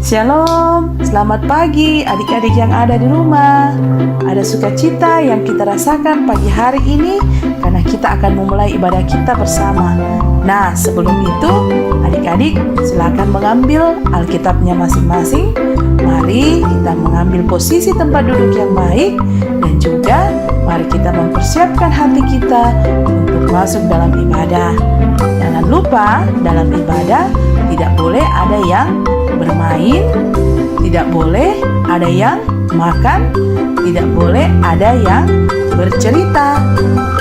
Shalom, selamat pagi adik-adik yang ada di rumah. Ada sukacita yang kita rasakan pagi hari ini karena kita akan memulai ibadah kita bersama. Nah, sebelum itu, adik-adik silakan mengambil Alkitabnya masing-masing. Mari kita mengambil posisi tempat duduk yang baik dan juga mari kita mempersiapkan hati kita untuk masuk dalam ibadah. Jangan lupa, dalam ibadah tidak boleh ada yang bermain, tidak boleh ada yang makan, tidak boleh ada yang bercerita.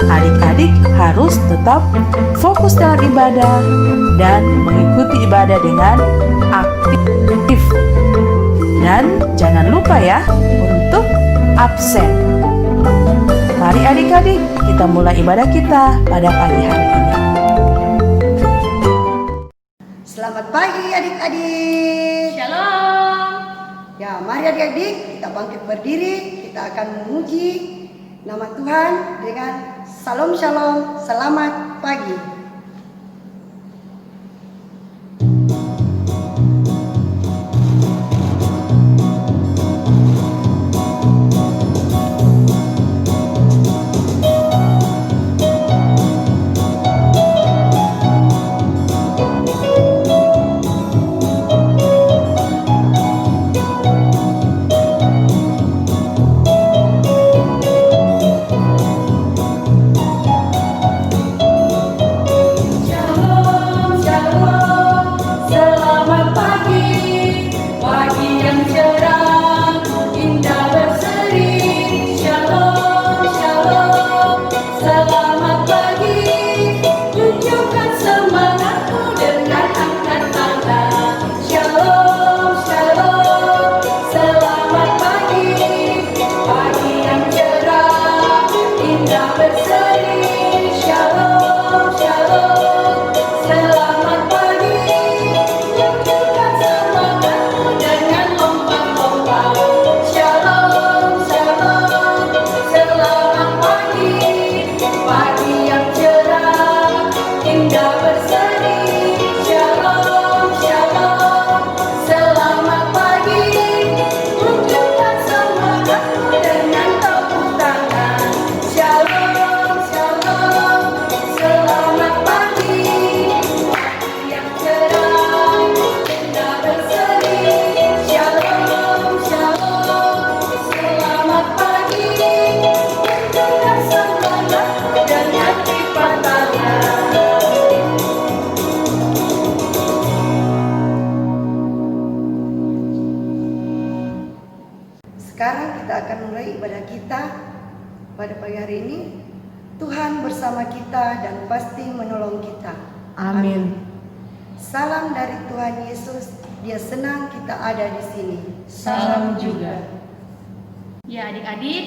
Adik-adik harus tetap fokus dalam ibadah dan mengikuti ibadah dengan aktif. Dan jangan lupa ya untuk absen. Mari adik-adik kita mulai ibadah kita pada pagi hari ini. Selamat pagi adik-adik. Shalom. Ya, mari adik-adik kita bangkit berdiri. Kita akan memuji nama Tuhan dengan Salam Shalom. Selamat pagi. Sekarang kita akan mulai ibadah kita pada pagi hari ini. Tuhan bersama kita dan pasti menolong kita. Amin. Salam dari Tuhan Yesus. Dia senang kita ada di sini. Salam juga. Ya adik-adik,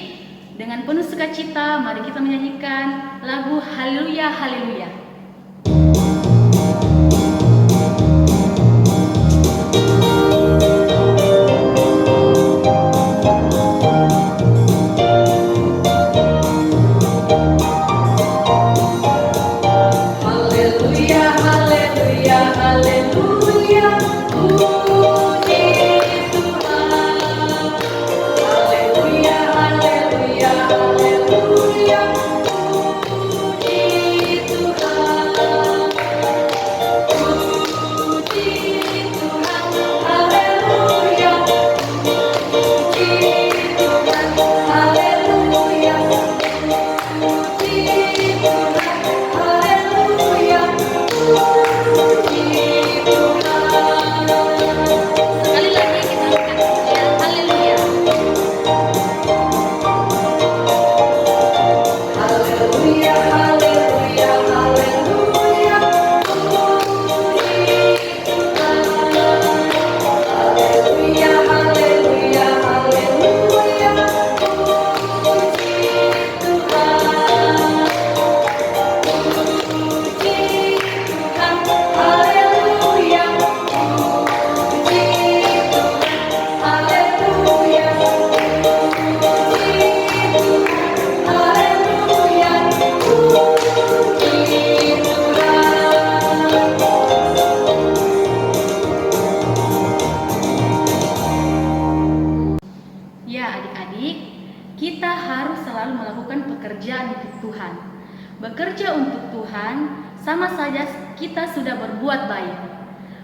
dengan penuh sukacita mari kita menyanyikan lagu Haleluya Haleluya. Haleluya, puji Tuhan. kita harus selalu melakukan pekerjaan untuk Tuhan. Bekerja untuk Tuhan sama saja kita sudah berbuat baik.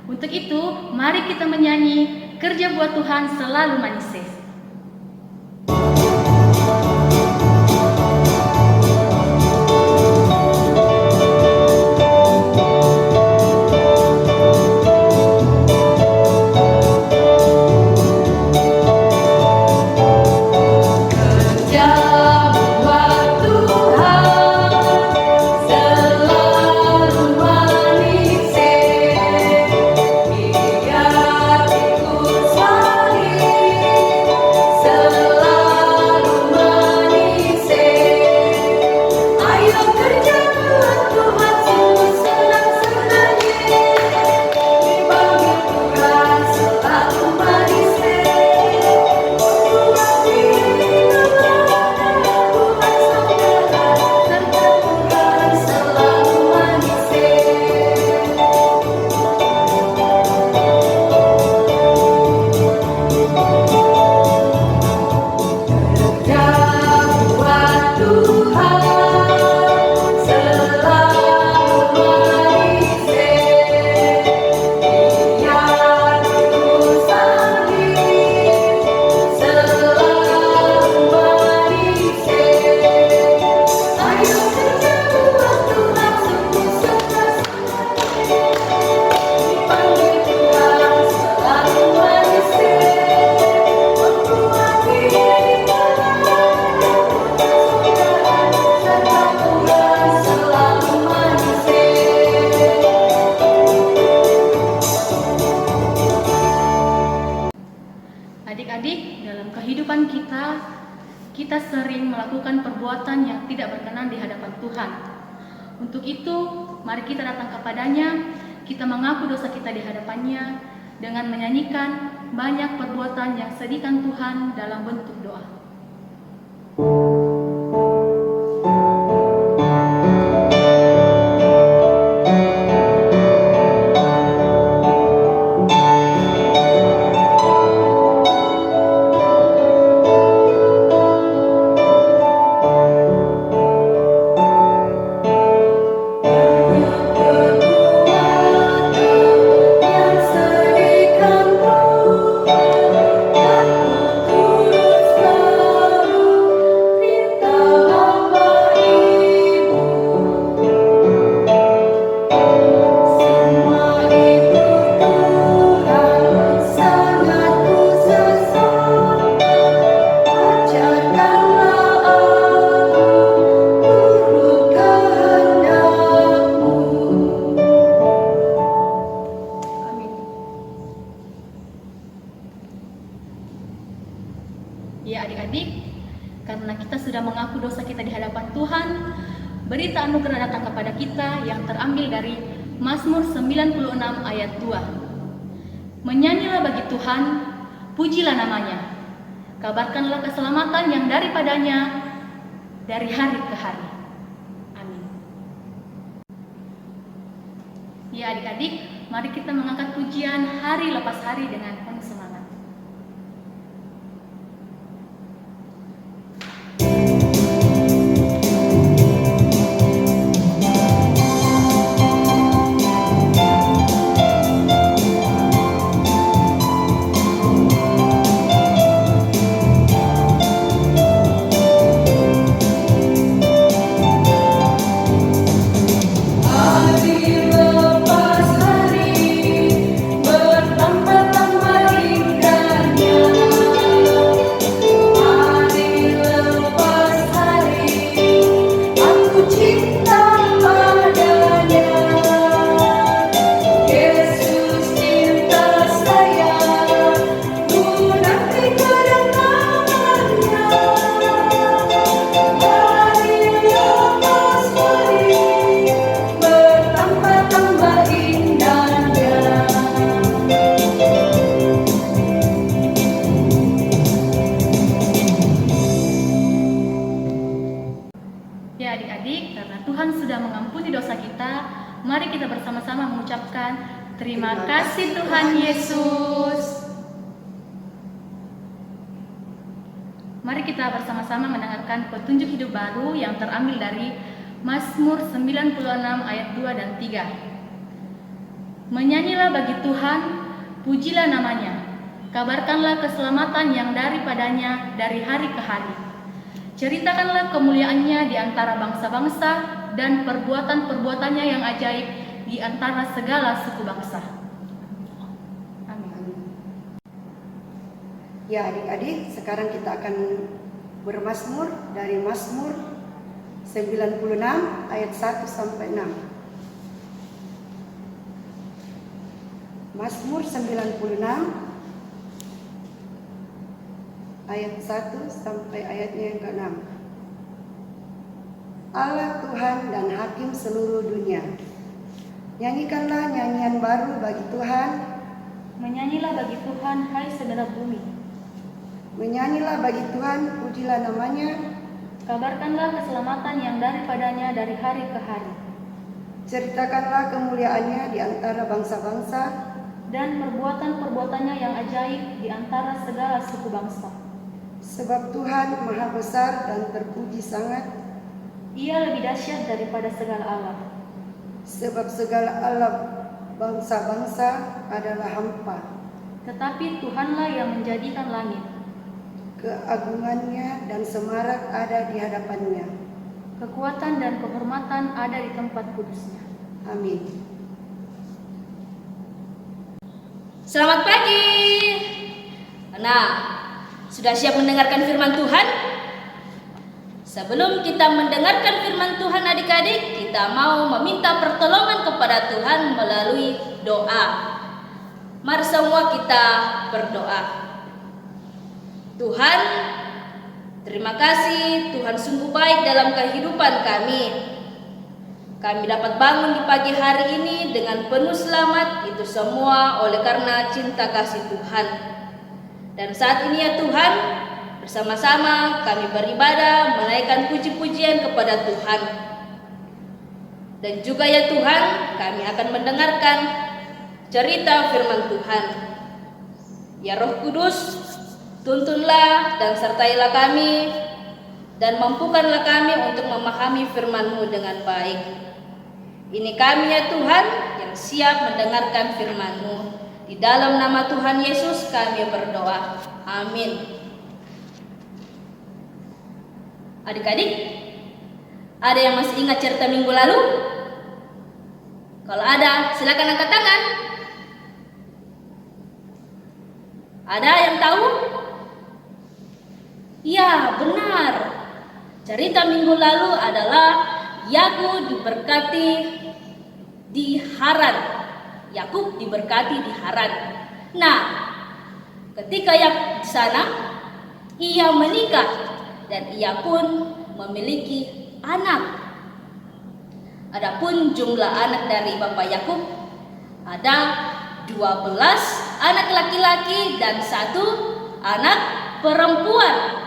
Untuk itu, mari kita menyanyi kerja buat Tuhan selalu manises. Adik-adik, dalam kehidupan kita sering melakukan perbuatan yang tidak berkenan di hadapan Tuhan. Untuk itu, mari kita datang kepadanya, kita mengaku dosa kita di hadapannya dengan menyanyikan banyak perbuatan yang sedihkan Tuhan dalam bentuk doa. Ya adik-adik, karena kita sudah mengaku dosa kita di hadapan Tuhan, berita anugerah datang kepada kita yang terambil dari Mazmur 96 ayat 2. Menyanyilah bagi Tuhan, pujilah namanya, kabarkanlah keselamatan yang daripadanya dari hari ke hari. Amin. Ya adik-adik, mari kita mengangkat pujian hari lepas hari dengan penuh semangat. Mari kita bersama-sama mengucapkan terima kasih Tuhan Yesus. Mari kita bersama-sama mendengarkan petunjuk hidup baru yang terambil dari Mazmur 96 ayat 2 dan 3. Menyanyilah bagi Tuhan, pujilah namanya, kabarkanlah keselamatan yang daripadanya dari hari ke hari. Ceritakanlah kemuliaannya di antara bangsa-bangsa dan perbuatan-perbuatannya yang ajaib di antara segala suku bangsa. Ya adik-adik, sekarang kita akan bermazmur dari Mazmur 96 ayat 1 sampai 6. Mazmur 96 ayat 1 sampai ayatnya yang ke-6. Allah Tuhan dan Hakim seluruh dunia, nyanyikanlah nyanyian baru bagi Tuhan. Menyanyilah bagi Tuhan, hai segenap bumi. Menyanyilah bagi Tuhan, pujilah namanya. Kabarkanlah keselamatan yang daripadanya dari hari ke hari. Ceritakanlah kemuliaannya di antara bangsa-bangsa Dan perbuatan-perbuatannya yang ajaib di antara segala suku bangsa. Sebab Tuhan maha besar dan terpuji sangat. Ia lebih dahsyat daripada segala Allah. Sebab segala Allah bangsa-bangsa adalah hampa. Tetapi Tuhanlah yang menjadikan langit. Keagungannya dan semarak ada di hadapannya. Kekuatan dan kehormatan ada di tempat kudusnya. Amin. Selamat pagi. Nah, sudah siap mendengarkan firman Tuhan? Sebelum kita mendengarkan firman Tuhan adik-adik, kita mau meminta pertolongan kepada Tuhan melalui doa. Mari semua kita berdoa. Tuhan, terima kasih, Tuhan sungguh baik dalam kehidupan kami. Kami dapat bangun di pagi hari ini dengan penuh selamat, itu semua oleh karena cinta kasih Tuhan. Dan saat ini ya Tuhan, bersama-sama kami beribadah, menaikkan puji-pujian kepada Tuhan. Dan juga ya Tuhan, kami akan mendengarkan cerita firman Tuhan. Ya Roh Kudus, tuntunlah dan sertailah kami, dan mampukanlah kami untuk memahami firman-Mu dengan baik. Ini kami ya Tuhan yang siap mendengarkan firman-Mu. Di dalam nama Tuhan Yesus kami berdoa. Amin. Adik-adik, ada yang masih ingat cerita minggu lalu? Kalau ada, silakan angkat tangan. Ada yang tahu? Ya, benar. Cerita minggu lalu adalah Yakub diberkati di Haran. Yakub diberkati di Haran. Nah, ketika Yakub di sana, ia menikah dan ia pun memiliki anak. Adapun jumlah anak dari Bapak Yakub ada 12 anak laki-laki dan 1 anak perempuan.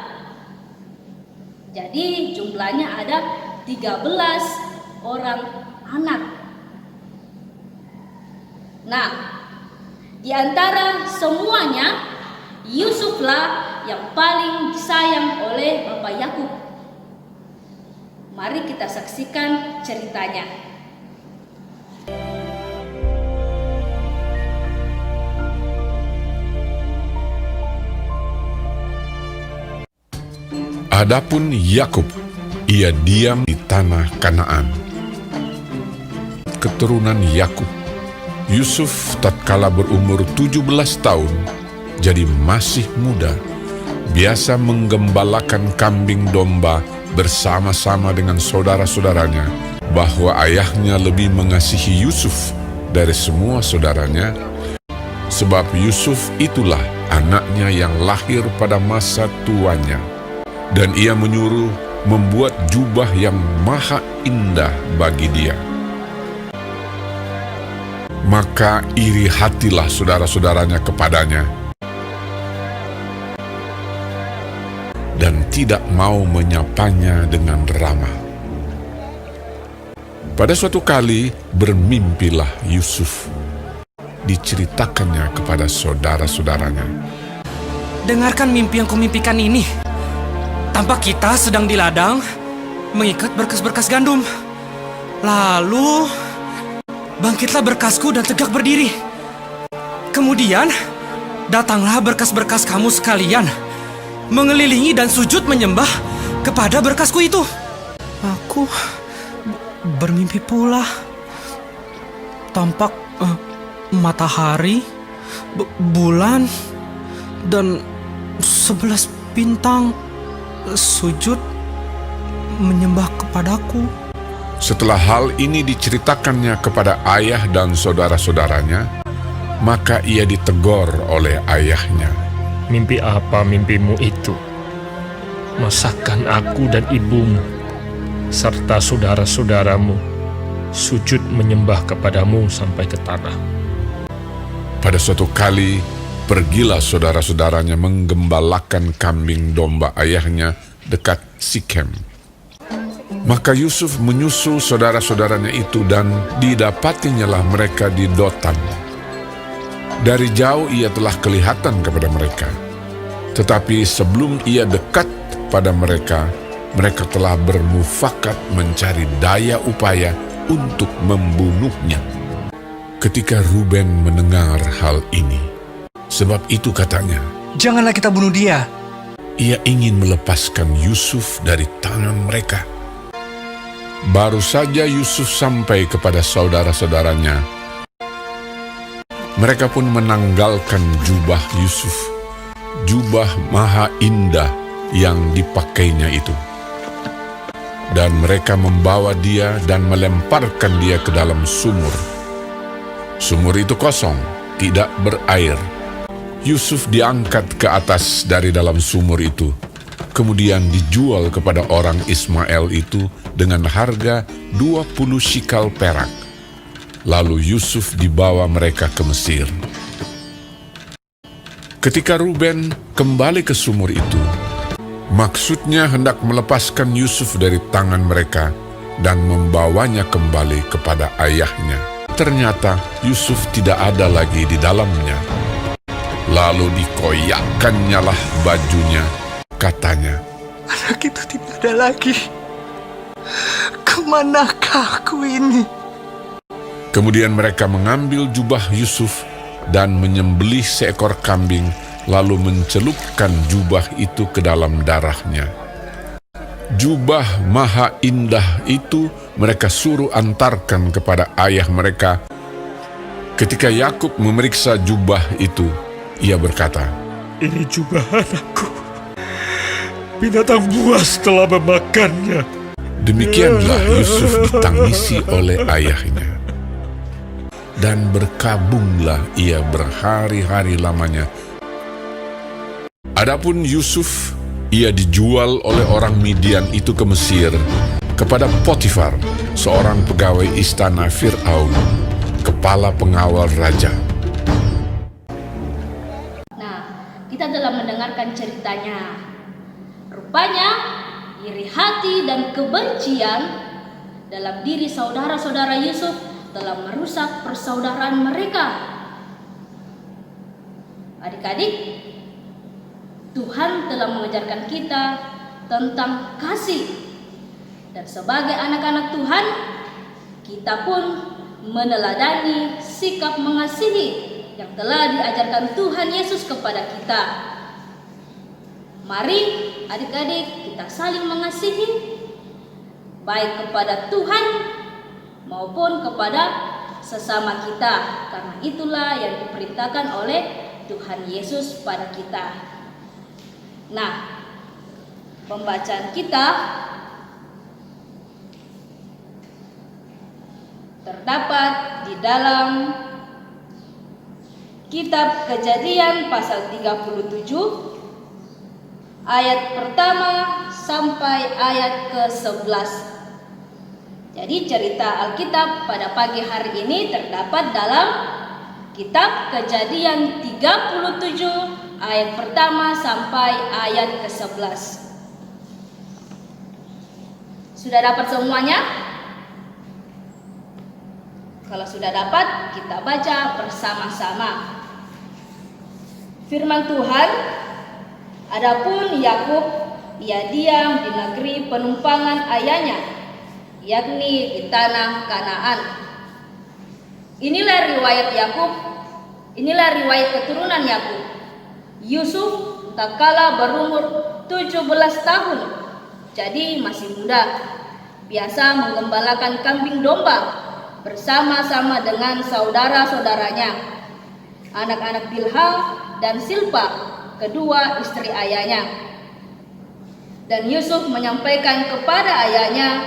Jadi jumlahnya ada 13 orang anak. Nah, di antara semuanya Yusuflah yang paling disayang oleh Bapak Yakub. Mari kita saksikan ceritanya. Adapun Yakub, ia diam di tanah Kanaan. Keturunan Yakub, Yusuf tatkala berumur 17 tahun, jadi masih muda, biasa menggembalakan kambing domba bersama-sama dengan saudara-saudaranya, bahwa ayahnya lebih mengasihi Yusuf dari semua saudaranya, sebab Yusuf itulah anaknya yang lahir pada masa tuanya. Dan ia menyuruh membuat jubah yang maha indah bagi dia. Maka iri hatilah saudara-saudaranya kepadanya, dan tidak mau menyapanya dengan ramah. Pada suatu kali bermimpilah Yusuf. Diceritakannya kepada saudara-saudaranya. Dengarkan mimpi yang kumimpikan ini. tampak kita sedang di ladang mengikat berkas-berkas gandum. Lalu bangkitlah berkasku dan tegak berdiri. Kemudian datanglah berkas-berkas kamu sekalian, mengelilingi dan sujud menyembah kepada berkasku itu. Aku bermimpi pula. Tampak matahari, bulan, dan 11 bintang sujud menyembah kepadaku. Setelah hal ini diceritakannya kepada ayah dan saudara-saudaranya, maka ia ditegur oleh ayahnya. Mimpi apa mimpimu itu? Masakan aku dan ibumu serta saudara-saudaramu sujud menyembah kepadamu sampai ke tanah. Pada suatu kali, pergilah saudara-saudaranya menggembalakan kambing domba ayahnya dekat Sikem. Maka Yusuf menyusul saudara-saudaranya itu dan didapatinyalah mereka di Dotan. Dari jauh ia telah kelihatan kepada mereka. Tetapi sebelum ia dekat pada mereka, mereka telah bermufakat mencari daya upaya untuk membunuhnya. Ketika Ruben mendengar hal ini, sebab itu katanya, Janganlah kita bunuh dia. ia ingin melepaskan Yusuf dari tangan mereka. Baru saja Yusuf sampai kepada saudara-saudaranya, mereka pun menanggalkan jubah Yusuf, jubah maha indah yang dipakainya itu. Dan mereka membawa dia dan melemparkan dia ke dalam sumur. Sumur itu kosong, tidak berair. Yusuf diangkat ke atas dari dalam sumur itu, kemudian dijual kepada orang Ismail itu dengan harga 20 shikal perak. Lalu Yusuf dibawa mereka ke Mesir. Ketika Ruben kembali ke sumur itu, maksudnya hendak melepaskan Yusuf dari tangan mereka dan membawanya kembali kepada ayahnya. Ternyata Yusuf tidak ada lagi di dalamnya. Lalu dikoyakkannyalah lah bajunya, katanya, Anak itu tidak ada lagi. Kemanakah aku ini? Kemudian mereka mengambil jubah Yusuf dan menyembelih seekor kambing, lalu mencelupkan jubah itu ke dalam darahnya. Jubah maha indah itu mereka suruh antarkan kepada ayah mereka. Ketika Yakub memeriksa jubah itu, ia berkata, Ini jubah anakku. Binatang buas telah memakannya. Demikianlah Yusuf ditangisi oleh ayahnya. Dan berkabunglah ia berhari-hari lamanya. Adapun Yusuf, ia dijual oleh orang Midian itu ke Mesir, kepada Potifar, seorang pegawai istana Fir'aun, kepala pengawal raja. Nah, kita telah mendengarkan ceritanya. Rupanya, iri hati dan kebencian dalam diri saudara-saudara Yusuf telah merusak persaudaraan mereka. Adik-adik, Tuhan telah mengajarkan kita tentang kasih. Dan sebagai anak-anak Tuhan, kita pun meneladani sikap mengasihi yang telah diajarkan Tuhan Yesus kepada kita. Mari adik-adik kita saling mengasihi, baik kepada Tuhan maupun kepada sesama kita, karena itulah yang diperintahkan oleh Tuhan Yesus pada kita. Nah, pembacaan kita terdapat di dalam Kitab Kejadian pasal 37 ayat pertama sampai ayat ke-11. Jadi cerita Alkitab pada pagi hari ini terdapat dalam Kitab Kejadian 37 ayat pertama sampai ayat ke-11. Sudah dapat semuanya? Kalau sudah dapat, kita baca bersama-sama. Firman Tuhan, adapun Yakub ia diam di negeri penumpangan ayahnya, yakni di tanah Kanaan. Inilah riwayat keturunan Yakub. Yusuf tak kala berumur 17 tahun, jadi masih muda, biasa menggembalakan kambing domba bersama-sama dengan saudara-saudaranya, anak-anak Bilha dan Silpa, kedua istri ayahnya. Dan Yusuf menyampaikan kepada ayahnya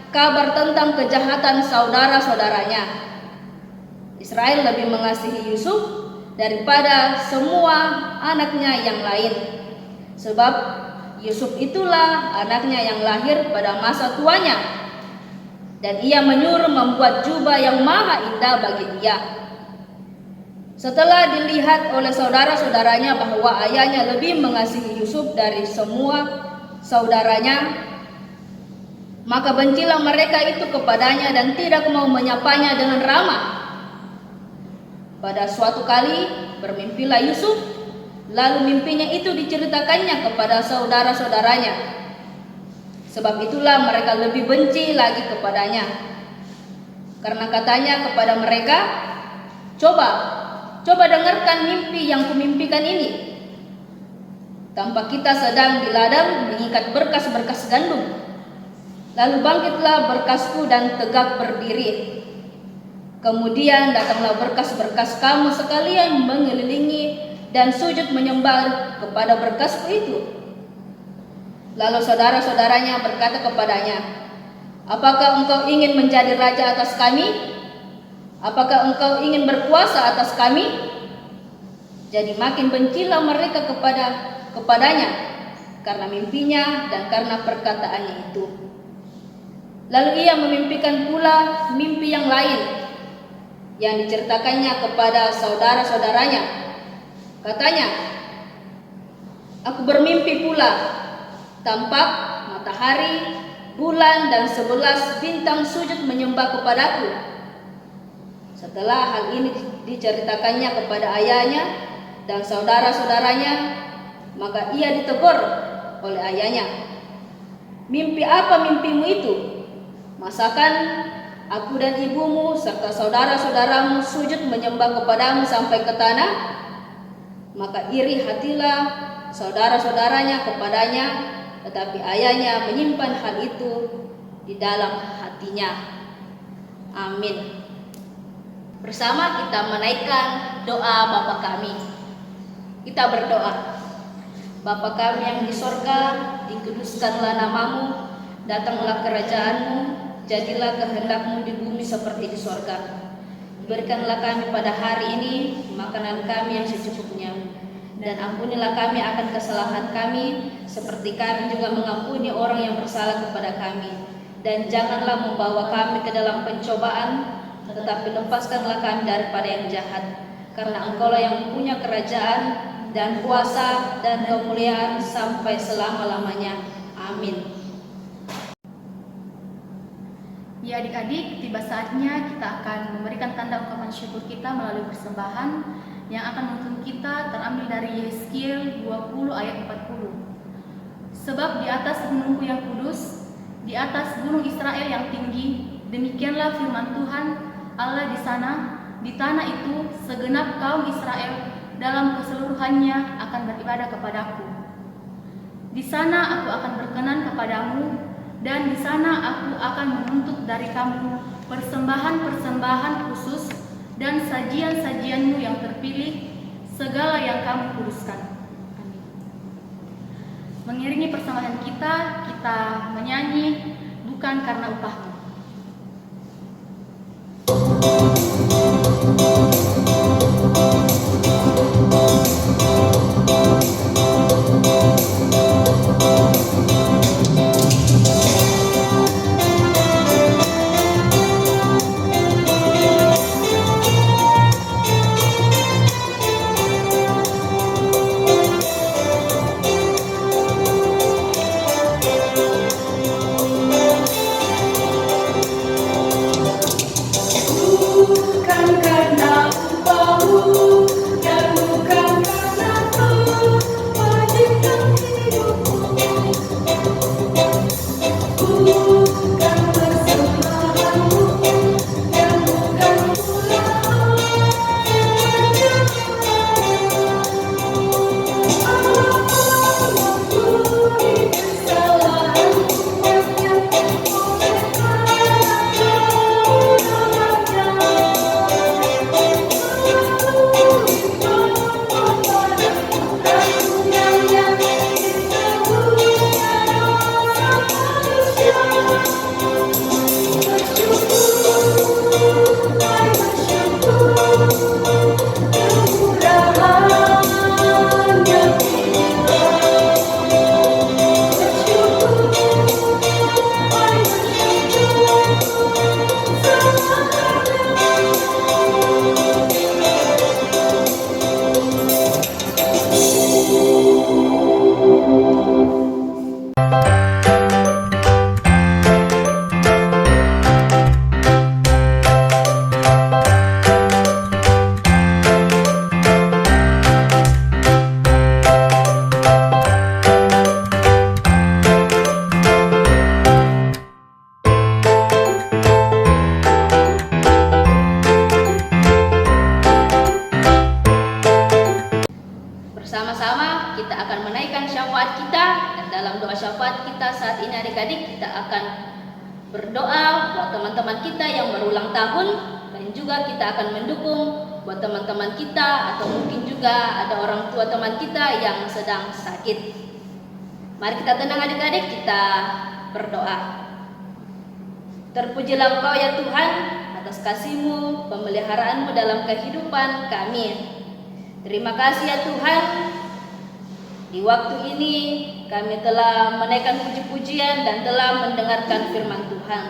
kabar tentang kejahatan saudara-saudaranya. Israel lebih mengasihi Yusuf daripada semua anaknya yang lain, sebab Yusuf itulah anaknya yang lahir pada masa tuanya, dan ia menyuruh membuat jubah yang maha indah bagi dia. Setelah dilihat oleh saudara-saudaranya bahwa ayahnya lebih mengasihi Yusuf dari semua saudaranya, maka bencilah mereka itu kepadanya dan tidak mau menyapanya dengan ramah. Pada suatu kali bermimpilah Yusuf, lalu mimpinya itu diceritakannya kepada saudara-saudaranya. Sebab itulah mereka lebih benci lagi kepadanya. Karena katanya kepada mereka, Coba dengarkan mimpi yang kumimpikan ini. Tampak kita sedang di ladang mengikat berkas-berkas gandum. Lalu bangkitlah berkasku dan tegak berdiri. Kemudian datanglah berkas-berkas kamu sekalian mengelilingi dan sujud menyembah kepada berkasku itu. Lalu saudara-saudaranya berkata kepadanya, apakah engkau ingin menjadi raja atas kami? Apakah engkau ingin berkuasa atas kami? Jadi makin bencilah mereka kepadanya karena mimpinya dan karena perkataannya itu. Lalu ia memimpikan pula mimpi yang lain yang diceritakannya kepada saudara-saudaranya. Katanya, aku bermimpi pula, tampak matahari, bulan dan 11 bintang sujud menyembah kepadaku. Setelah hal ini diceritakannya kepada ayahnya dan saudara-saudaranya, maka ia ditegur oleh ayahnya. Mimpi apa mimpimu itu? Masakan aku dan ibumu serta saudara-saudaramu sujud menyembah kepadamu sampai ke tanah? Maka iri hatilah saudara-saudaranya kepadanya, tetapi ayahnya menyimpan hal itu di dalam hatinya. Amin. Bersama kita menaikkan doa Bapa kami. Kita berdoa. Bapa kami yang di sorga, dikuduskanlah namamu, datanglah kerajaanmu, jadilah kehendakmu di bumi seperti di sorga. Berikanlah kami pada hari ini makanan kami yang secukupnya, dan ampunilah kami akan kesalahan kami, seperti kami juga mengampuni orang yang bersalah kepada kami. Dan janganlah membawa kami ke dalam pencobaan, tetapi lepaskanlah kami daripada yang jahat. Karena Engkaulah yang punya kerajaan dan kuasa dan kemuliaan sampai selama-lamanya. Amin. Ya adik-adik, tiba saatnya kita akan memberikan tanda ungkapan syukur kita melalui persembahan yang akan menuntun kita terambil dari Yeskiel 20 ayat 40. Sebab di atas gunungku yang kudus, di atas gunung Israel yang tinggi, demikianlah firman Tuhan Allah di sana, di tanah itu segenap kaum Israel dalam keseluruhannya akan beribadah kepadaku. Di sana aku akan berkenan kepadamu, dan di sana aku akan menuntut dari kamu persembahan-persembahan khusus dan sajian-sajianmu yang terpilih, segala yang kamu kuduskan. Amin. Mengiringi persembahan kita menyanyi bukan karena upahmu. Bukan karena doa syafaat kita saat ini adik-adik, kita akan berdoa buat teman-teman kita yang berulang tahun, dan juga kita akan mendukung buat teman-teman kita, atau mungkin juga ada orang tua teman kita yang sedang sakit. Mari kita tenang adik-adik, kita berdoa. Terpujilah Engkau ya Tuhan atas kasih-Mu, pemeliharaanmu dalam kehidupan kami. Terima kasih ya Tuhan, di waktu ini kami telah menaikkan puji-pujian dan telah mendengarkan firman Tuhan.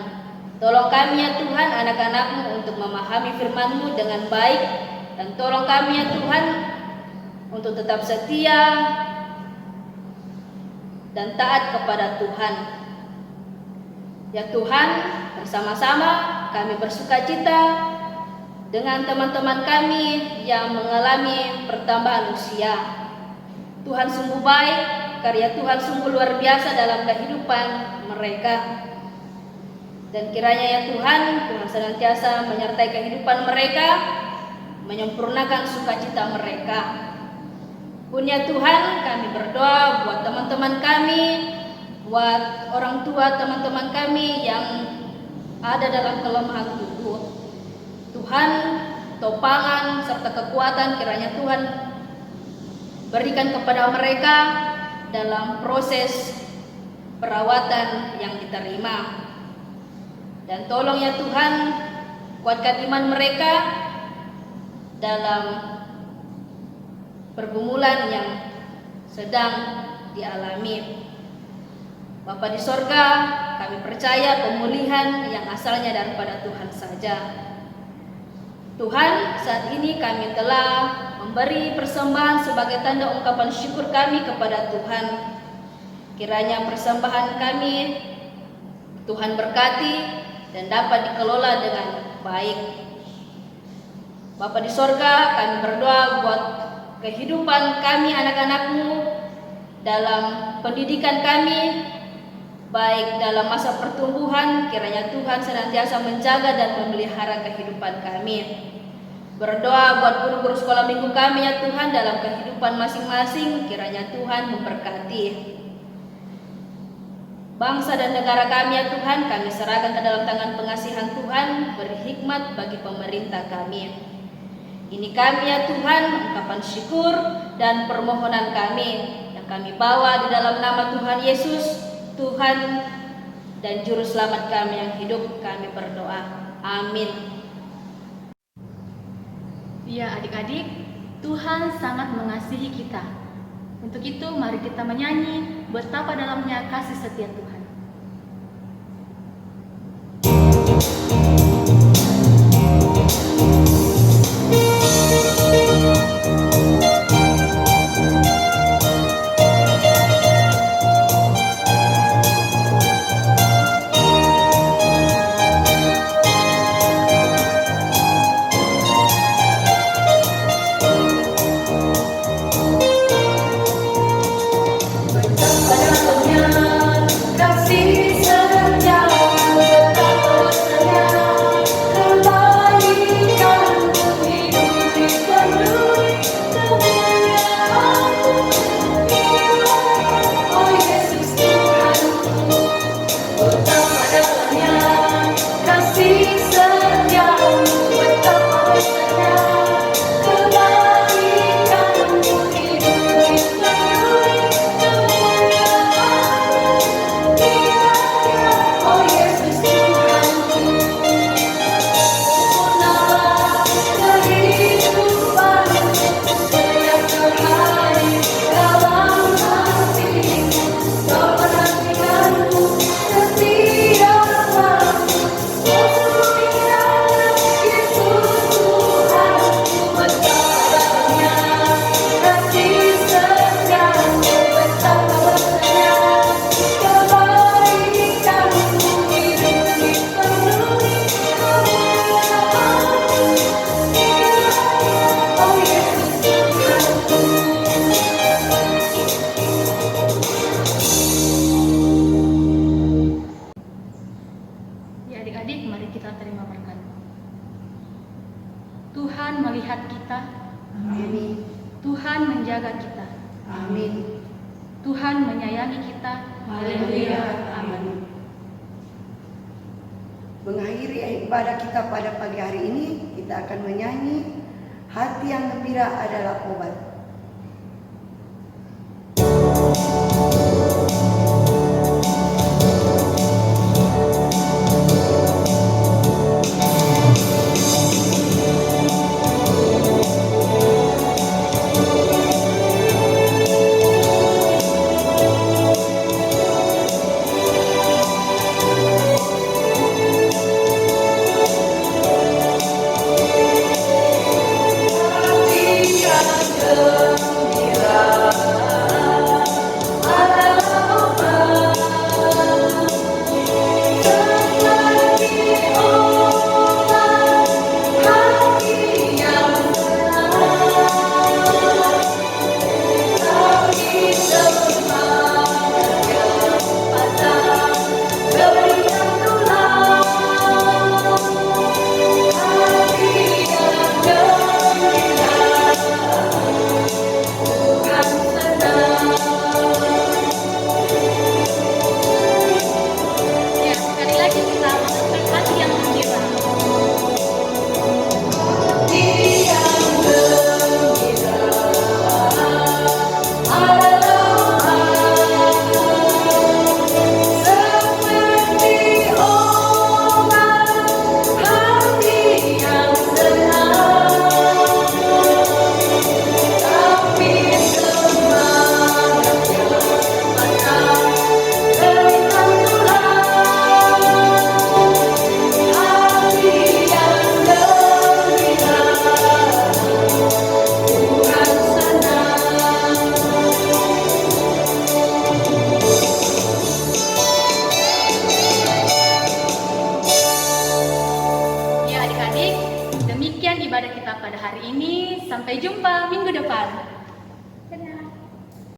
Tolong kami ya Tuhan, anak-anak-Mu untuk memahami firman-Mu dengan baik, dan tolong kami ya Tuhan untuk tetap setia dan taat kepada Tuhan. Ya Tuhan, bersama-sama kami bersukacita dengan teman-teman kami yang mengalami pertambahan usia. Tuhan sungguh baik, karya Tuhan sungguh luar biasa dalam kehidupan mereka. Dan kiranya ya Tuhan, Tuhan senantiasa menyertai kehidupan mereka, menyempurnakan sukacita mereka. Pun ya Tuhan, kami berdoa buat teman-teman kami, buat orang tua teman-teman kami yang ada dalam kelemahan tubuh. Tuhan, topangan serta kekuatan kiranya Tuhan berikan kepada mereka dalam proses perawatan yang diterima. Dan tolong ya Tuhan, kuatkan iman mereka dalam pergumulan yang sedang dialami. Bapa di sorga, kami percaya pemulihan yang asalnya daripada Tuhan saja. Tuhan, saat ini kami telah memberi persembahan sebagai tanda ungkapan syukur kami kepada Tuhan. Kiranya persembahan kami Tuhan berkati dan dapat dikelola dengan baik. Bapa di sorga, kami berdoa buat kehidupan kami anak-anak-Mu dalam pendidikan kami, baik dalam masa pertumbuhan. Kiranya Tuhan senantiasa menjaga dan memelihara kehidupan kami. Berdoa buat guru-guru sekolah minggu kami ya Tuhan dalam kehidupan masing-masing. Kiranya Tuhan memberkati bangsa dan negara kami ya Tuhan. Kami serahkan ke dalam tangan pengasihan Tuhan, beri hikmat bagi pemerintah kami. Ini kami ya Tuhan, ungkapan syukur dan permohonan kami yang kami bawa di dalam nama Tuhan Yesus, Tuhan dan Juru Selamat kami yang hidup. Kami berdoa. Amin. Ya adik-adik, Tuhan sangat mengasihi kita. Untuk itu mari kita menyanyi betapa dalamnya kasih setia Tuhan. Tuhan melihat kita. Amin. Tuhan menjaga kita. Amin. Tuhan menyayangi kita. Haleluya. Amin. Mengakhiri ibadah kita pada pagi hari ini, kita akan menyanyi Hati yang Gembira Adalah Obat.